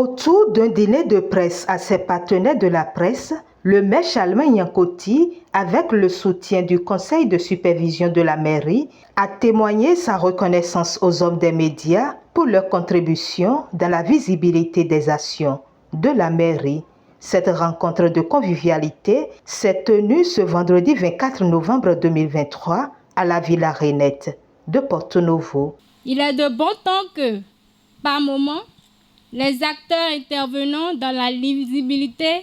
Autour d'un dîner de presse à ses partenaires de la presse, le maire Chalmin Yankoti, avec le soutien du conseil de supervision de la mairie, a témoigné sa reconnaissance aux hommes des médias pour leur contribution dans la visibilité des actions de la mairie. Cette rencontre de convivialité s'est tenue ce vendredi 24 novembre 2023 à la Villa Renette de Porto-Novo. Il est de bon temps que, par moment, les acteurs intervenant dans la lisibilité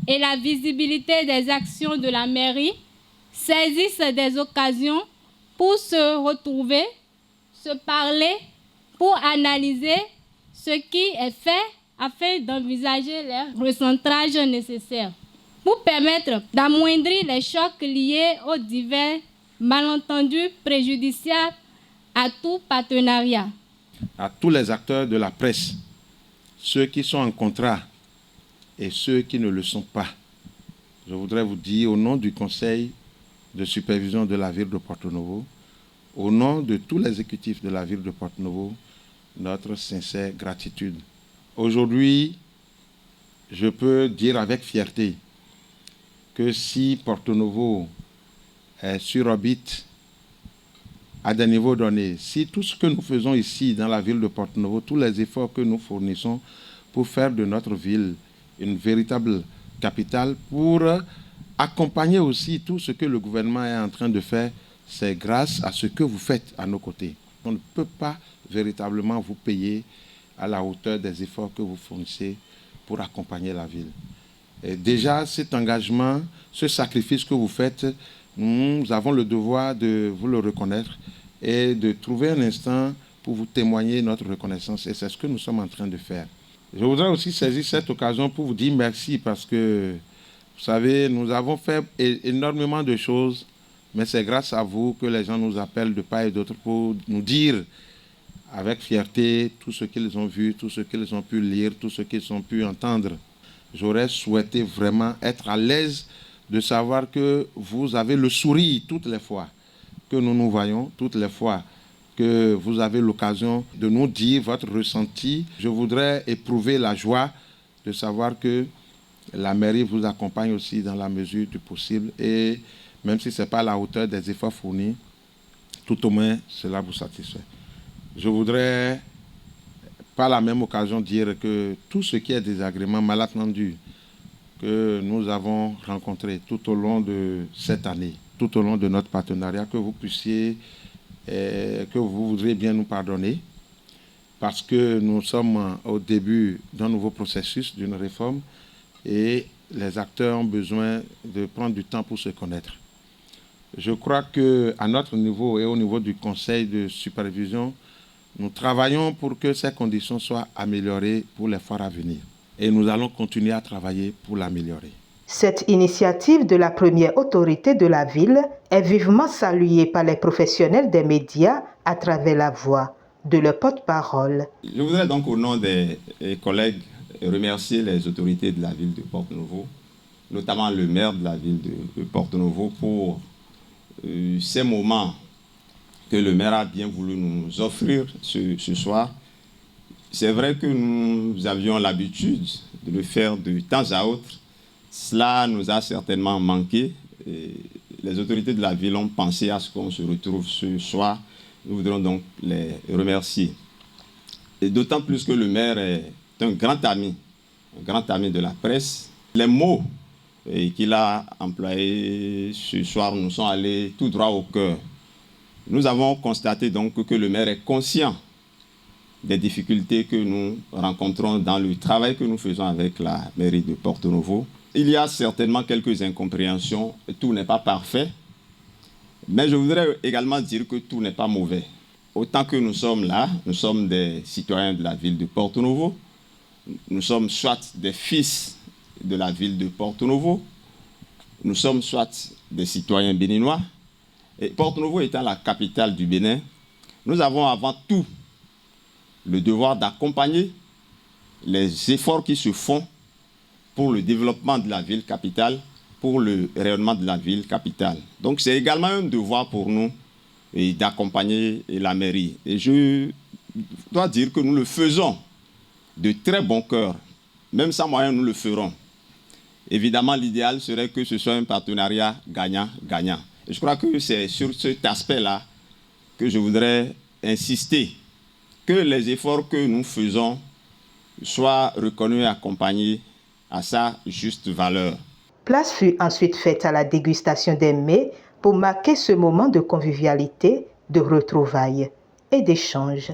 et la visibilité des actions de la mairie saisissent des occasions pour se retrouver, se parler, pour analyser ce qui est fait afin d'envisager les recentrages nécessaires, pour permettre d'amoindrir les chocs liés aux divers malentendus préjudiciables à tout partenariat. À tous les acteurs de la presse, ceux qui sont en contrat et ceux qui ne le sont pas, je voudrais vous dire au nom du conseil de supervision de la ville de Porto-Novo, au nom de tous les exécutifs de la ville de Porto-Novo, notre sincère gratitude. Aujourd'hui, je peux dire avec fierté que si Porto-Novo est sur orbite à des niveaux donnés, si tout ce que nous faisons ici dans la ville de Porto-Novo, tous les efforts que nous fournissons pour faire de notre ville une véritable capitale, pour accompagner aussi tout ce que le gouvernement est en train de faire, c'est grâce à ce que vous faites à nos côtés. On ne peut pas véritablement vous payer à la hauteur des efforts que vous fournissez pour accompagner la ville. Et déjà, cet engagement, ce sacrifice que vous faites, nous avons le devoir de vous le reconnaître et de trouver un instant pour vous témoigner notre reconnaissance. Et c'est ce que nous sommes en train de faire. Je voudrais aussi saisir cette occasion pour vous dire merci parce que, vous savez, nous avons fait énormément de choses, mais c'est grâce à vous que les gens nous appellent de part et d'autre pour nous dire avec fierté tout ce qu'ils ont vu, tout ce qu'ils ont pu lire, tout ce qu'ils ont pu entendre. J'aurais souhaité vraiment être à l'aise de savoir que vous avez le sourire toutes les fois que nous nous voyons, toutes les fois que vous avez l'occasion de nous dire votre ressenti. Je voudrais éprouver la joie de savoir que la mairie vous accompagne aussi dans la mesure du possible et même si ce n'est pas à la hauteur des efforts fournis, tout au moins cela vous satisfait. Je voudrais par la même occasion dire que tout ce qui est désagrément, malentendu, que nous avons rencontré tout au long de cette année, tout au long de notre partenariat, que vous puissiez, que vous voudriez bien nous pardonner, parce que nous sommes au début d'un nouveau processus, d'une réforme, et les acteurs ont besoin de prendre du temps pour se connaître. Je crois qu'à notre niveau et au niveau du conseil de supervision, nous travaillons pour que ces conditions soient améliorées pour les fois à venir. Et nous allons continuer à travailler pour l'améliorer. Cette initiative de la première autorité de la ville est vivement saluée par les professionnels des médias à travers la voix de leur porte-parole. Je voudrais donc au nom des collègues remercier les autorités de la ville de Porto-Novo, notamment le maire de la ville de Porto-Novo pour ces moments que le maire a bien voulu nous offrir ce soir. C'est vrai que nous avions l'habitude de le faire de temps à autre. Cela nous a certainement manqué. Et les autorités de la ville ont pensé à ce qu'on se retrouve ce soir. Nous voudrons donc les remercier. Et d'autant plus que le maire est un grand ami de la presse. Les mots qu'il a employés ce soir nous sont allés tout droit au cœur. Nous avons constaté donc que le maire est conscient des difficultés que nous rencontrons dans le travail que nous faisons avec la mairie de Porto-Novo. Il y a certainement quelques incompréhensions, tout n'est pas parfait, mais je voudrais également dire que tout n'est pas mauvais. Autant que nous sommes là, nous sommes des citoyens de la ville de Porto-Novo, nous sommes soit des fils de la ville de Porto-Novo, nous sommes soit des citoyens béninois, et Porto-Novo étant la capitale du Bénin, nous avons avant tout le devoir d'accompagner les efforts qui se font pour le développement de la ville capitale, pour le rayonnement de la ville capitale. Donc c'est également un devoir pour nous d'accompagner la mairie. Et je dois dire que nous le faisons de très bon cœur. Même sans moyens, nous le ferons. Évidemment, l'idéal serait que ce soit un partenariat gagnant-gagnant. Et je crois que c'est sur cet aspect-là que je voudrais insister, que les efforts que nous faisons soient reconnus et accompagnés à sa juste valeur. Place fut ensuite faite à la dégustation des mets pour marquer ce moment de convivialité, de retrouvailles et d'échange.